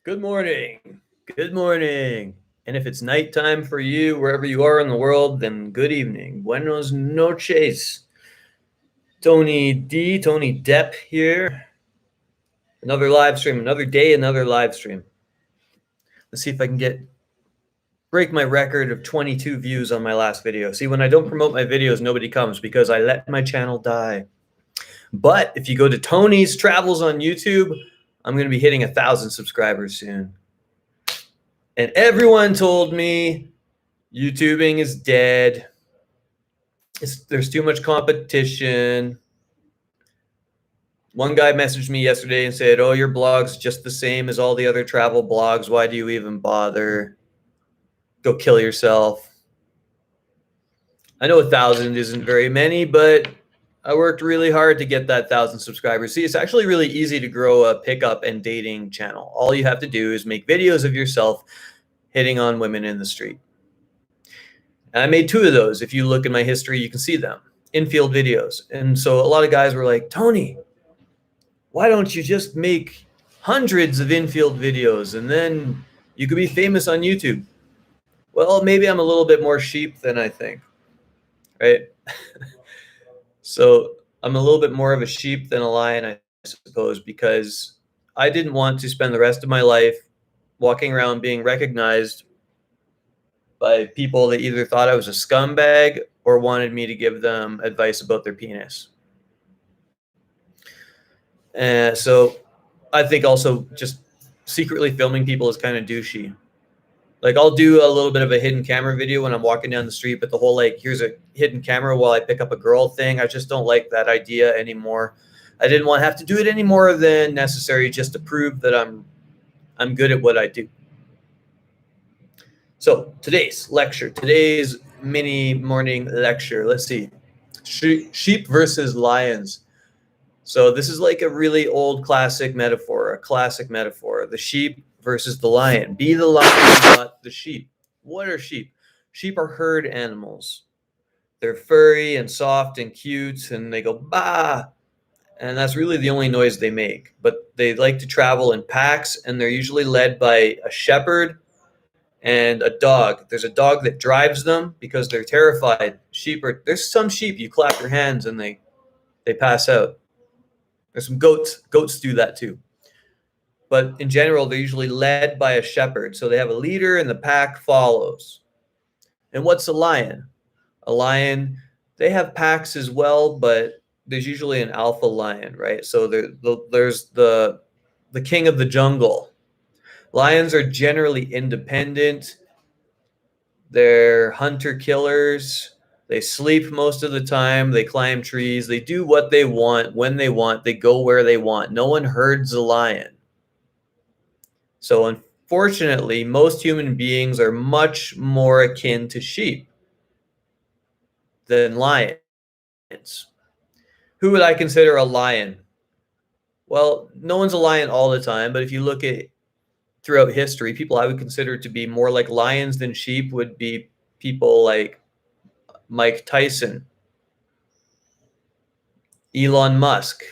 Good morning. Good morning. And if it's nighttime for you, wherever you are in the world, then good evening. Buenos noches. Tony Depp here. Another live stream, another day, another live stream. Let's see if I can break my record of 22 views on my last video. See, when I don't promote my videos, nobody comes because I let my channel die. But if you go to Tony's Travels on YouTube, I'm going to be hitting 1,000 subscribers soon. And everyone told me YouTubing is dead. There's too much competition. One guy messaged me yesterday and said, "Oh, your blog's just the same as all the other travel blogs. Why do you even bother? Go kill yourself." I know 1,000 isn't very many, but I worked really hard to get that 1,000 subscribers. See, it's actually really easy to grow a pickup and dating channel. All you have to do is make videos of yourself hitting on women in the street. And I made 2 of those. If you look in my history, you can see them. Infield videos. And so a lot of guys were like, "Tony, why don't you just make hundreds of infield videos and then you could be famous on YouTube?" Well, maybe I'm a little bit more sheep than I think, right? So I'm a little bit more of a sheep than a lion, I suppose, because I didn't want to spend the rest of my life walking around being recognized by people that either thought I was a scumbag or wanted me to give them advice about their penis. So I think also just secretly filming people is kind of douchey. Like, I'll do a little bit of a hidden camera video when I'm walking down the street, but the whole, like, here's a hidden camera while I pick up a girl thing, I just don't like that idea anymore. I didn't want to have to do it any more than necessary just to prove that I'm good at what I do. So today's mini morning lecture, let's see. Sheep versus lions. So this is like a really old classic metaphor, the sheep versus the lion. Be the lion, not the sheep. What are sheep? Sheep are herd animals. They're furry and soft and cute, and they go bah, and that's really the only noise they make. But they like to travel in packs, and they're usually led by a shepherd and a dog. There's a dog that drives them because they're terrified. There's some sheep you clap your hands and they pass out. There's some goats do that too. But in general, they're usually led by a shepherd. So they have a leader and the pack follows. And what's a lion? A lion, they have packs as well, but there's usually an alpha lion, right? So there's the king of the jungle. Lions are generally independent. They're hunter-killers. They sleep most of the time. They climb trees. They do what they want, when they want. They go where they want. No one herds a lion. So unfortunately, most human beings are much more akin to sheep than lions. Who would I consider a lion? Well, no one's a lion all the time, but if you look at throughout history, people I would consider to be more like lions than sheep would be people like Mike Tyson, Elon Musk.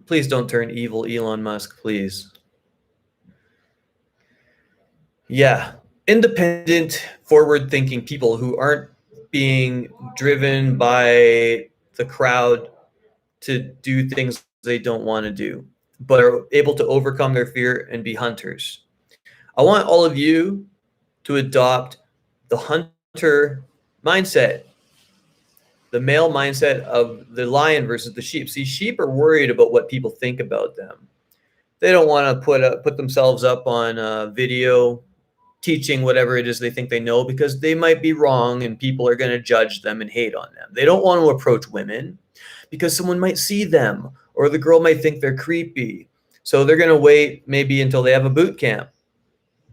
Please don't turn evil, Elon Musk, please. Yeah, independent, forward-thinking people who aren't being driven by the crowd to do things they don't want to do, but are able to overcome their fear and be hunters. I want all of you to adopt the hunter mindset, the male mindset of the lion versus the sheep. See, sheep are worried about what people think about them. They don't want to put themselves up on a video teaching whatever it is they think they know, because they might be wrong and people are going to judge them and hate on them. They don't want to approach women because someone might see them or the girl might think they're creepy. So they're going to wait maybe until they have a boot camp,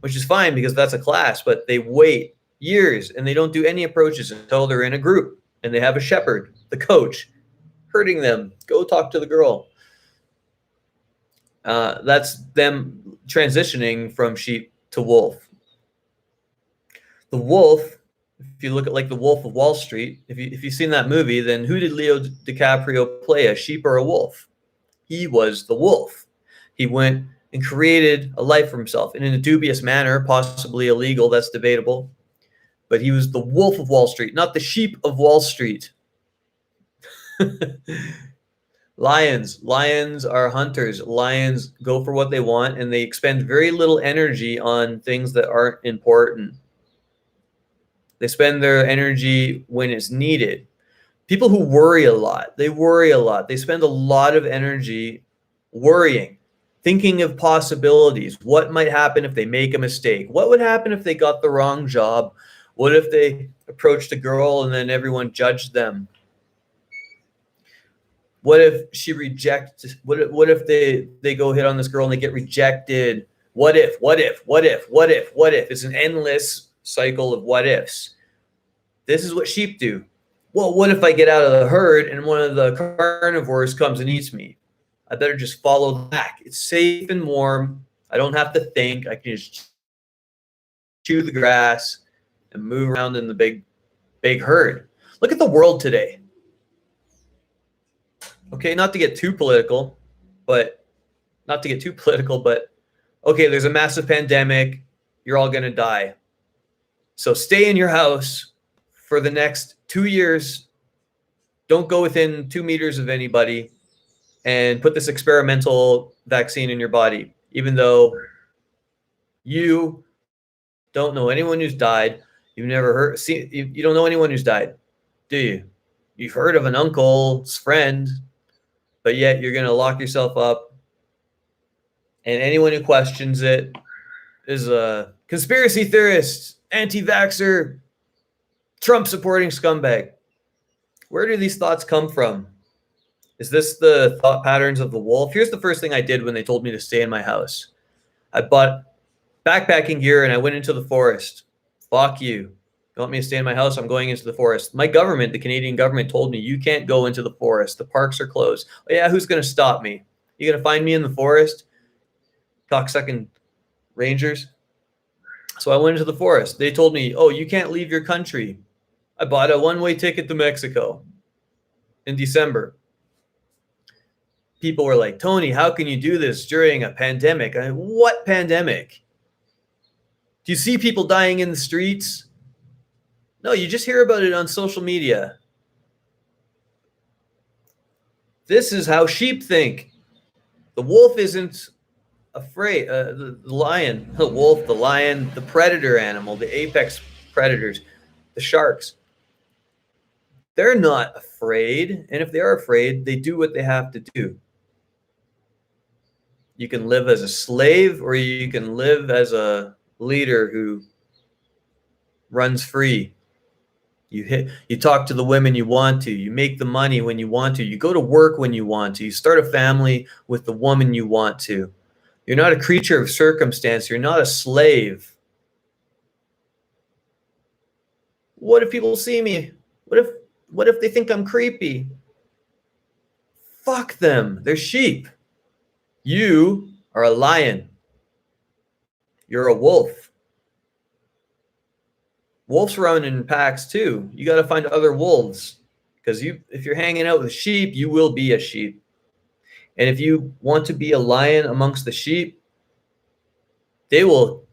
which is fine because that's a class, but they wait years and they don't do any approaches until they're in a group and they have a shepherd, the coach, herding them. Go talk to the girl. That's them transitioning from sheep to wolf. The wolf, if you look at like the Wolf of Wall Street, if you've seen that movie, then who did Leo DiCaprio play, a sheep or a wolf? He was the wolf. He went and created a life for himself, and in a dubious manner, possibly illegal, that's debatable. But he was the wolf of Wall Street, not the sheep of Wall Street. Lions are hunters. Lions go for what they want, and they expend very little energy on things that aren't important. They spend their energy when it's needed. People who worry a lot, they worry a lot. They spend a lot of energy worrying, thinking of possibilities. What might happen if they make a mistake? What would happen if they got the wrong job? What if they approached a girl and then everyone judged them? What if she rejects? What if they go hit on this girl and they get rejected? What if? It's an endless cycle of what ifs. This is what sheep do. Well, what if I get out of the herd and one of the carnivores comes and eats me? I better just follow back. It's safe and warm. I don't have to think. I can just chew the grass and move around in the big herd. Look at the world today. Okay, not to get too political, but okay, there's a massive pandemic. You're all going to die. So stay in your house for the next 2 years. Don't go within 2 meters of anybody and put this experimental vaccine in your body, even though you don't know anyone who's died. You've never you don't know anyone who's died, do you? You've heard of an uncle's friend, but yet you're going to lock yourself up. And anyone who questions it is a conspiracy theorist, anti-vaxxer, Trump-supporting scumbag. Where do these thoughts come from? Is this the thought patterns of the wolf? Here's the first thing I did when they told me to stay in my house. I bought backpacking gear and I went into the forest. Fuck you. You want me to stay in my house? I'm going into the forest. My government, the Canadian government, told me you can't go into the forest. The parks are closed. Oh, yeah, who's going to stop me? You going to find me in the forest? Cocksucking rangers. So I went into the forest. They told me, oh, you can't leave your country. I bought a one-way ticket to Mexico in December. People were like, Tony, how can you do this during a pandemic? What pandemic? Do you see people dying in the streets? No, you just hear about it on social media. This is how sheep think. The wolf isn't afraid. The lion, the wolf, the lion, the predator animal, the apex predators, the sharks. They're not afraid. And if they are afraid, they do what they have to do. You can live as a slave or you can live as a leader who runs free. You talk to the women you want to. You make the money when you want to. You go to work when you want to. You start a family with the woman you want to. You're not a creature of circumstance. You're not a slave. What if people see me? What if they think I'm creepy? Fuck them. They're sheep. You are a lion. You're a wolf. Wolves run in packs too. You got to find other wolves because if you're hanging out with sheep, you will be a sheep. And if you want to be a lion amongst the sheep, they'll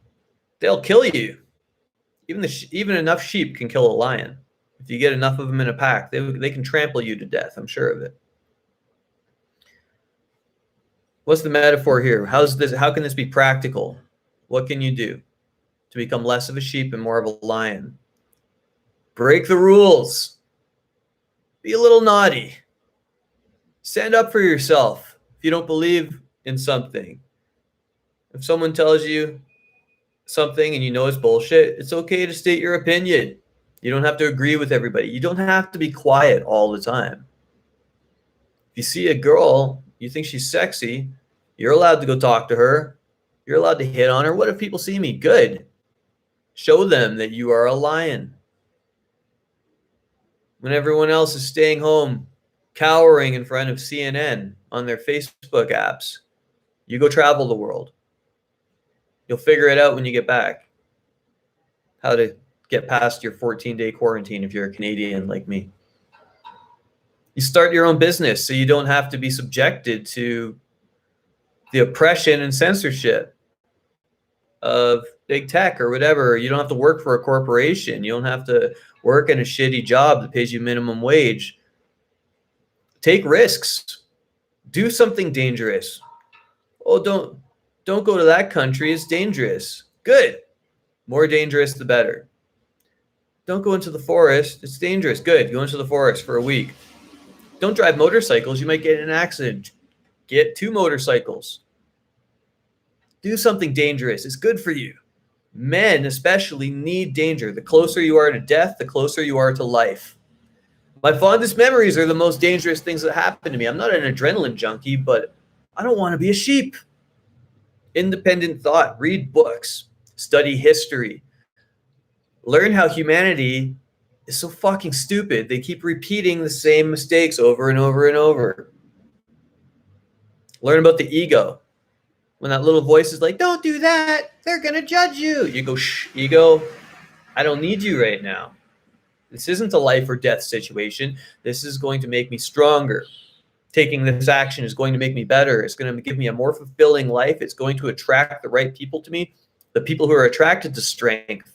kill you. Even enough sheep can kill a lion. If you get enough of them in a pack, they can trample you to death. I'm sure of it. What's the metaphor here? How can this be practical? What can you do to become less of a sheep and more of a lion? Break the rules. Be a little naughty. Stand up for yourself if you don't believe in something. If someone tells you something and you know it's bullshit, it's okay to state your opinion. You don't have to agree with everybody. You don't have to be quiet all the time. If you see a girl, you think she's sexy, you're allowed to go talk to her. You're allowed to hit on her. What if people see me? Good. Show them that you are a lion. When everyone else is staying home, cowering in front of CNN on their Facebook apps, you go travel the world. You'll figure it out when you get back. How to get past your 14-day quarantine if you're a Canadian like me. You start your own business so you don't have to be subjected to the oppression and censorship of big tech or whatever. You don't have to work for a corporation. You don't have to work in a shitty job that pays you minimum wage. Take risks. Do something dangerous. Oh, don't go to that country. It's dangerous. Good. More dangerous, the better. Don't go into the forest. It's dangerous. Good. Go into the forest for a week. Don't drive motorcycles. You might get in an accident. Get 2 motorcycles. Do something dangerous. It's good for you. Men especially need danger. The closer you are to death, the closer you are to life. My fondest memories are the most dangerous things that happen to me. I'm not an adrenaline junkie, but I don't want to be a sheep. Independent thought. Read books. Study history. Learn how humanity is so fucking stupid. They keep repeating the same mistakes over and over and over. Learn about the ego. When that little voice is like, don't do that, they're going to judge you. You go, shh, ego, I don't need you right now. This isn't a life or death situation. This is going to make me stronger. Taking this action is going to make me better. It's going to give me a more fulfilling life. It's going to attract the right people to me, the people who are attracted to strength.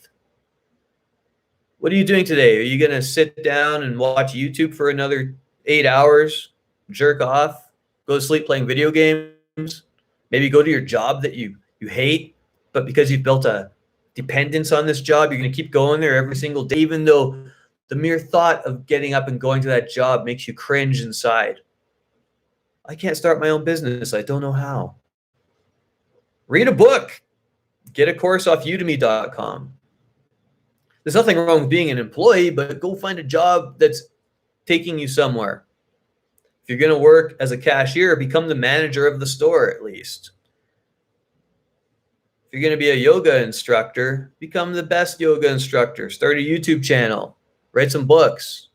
What are you doing today? Are you going to sit down and watch YouTube for another 8 hours, jerk off, go to sleep playing video games, maybe go to your job that you hate, but because you've built a dependence on this job, you're going to keep going there every single day, even though the mere thought of getting up and going to that job makes you cringe inside. I can't start my own business. I don't know how. Read a book. Get a course off udemy.com. There's nothing wrong with being an employee, but go find a job that's taking you somewhere. If you're going to work as a cashier, become the manager of the store at least. If you're going to be a yoga instructor, become the best yoga instructor. Start a YouTube channel. Write some books.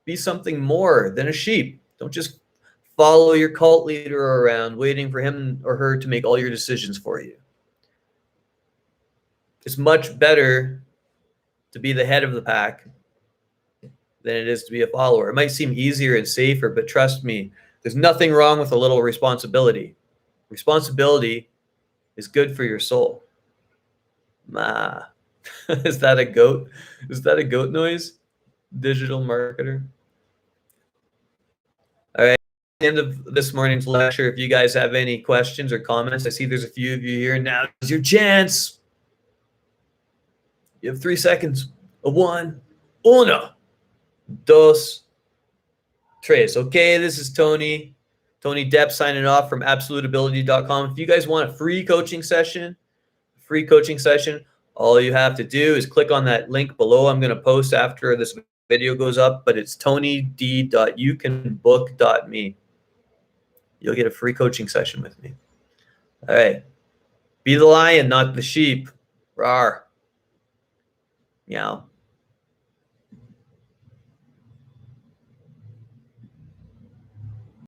Be something more than a sheep. Don't just follow your cult leader around waiting for him or her to make all your decisions for you. It's much better to be the head of the pack than it is to be a follower. It might seem easier and safer, but trust me, there's nothing wrong with a little responsibility. Responsibility is good for your soul. Ma. Is that a goat? Is that a goat noise? Digital marketer. All right. At the end of this morning's lecture, if you guys have any questions or comments, I see there's a few of you here. Now is your chance. You have 3 seconds. 1, 1, 2, 3. Okay, this is Tony. Tony Depp signing off from absoluteability.com. If you guys want a free coaching session, all you have to do is click on that link below. I'm going to post after this video goes up, but it's tonyd.youcanbook.me. You'll get a free coaching session with me. All right. Be the lion, not the sheep. Rawr. Meow.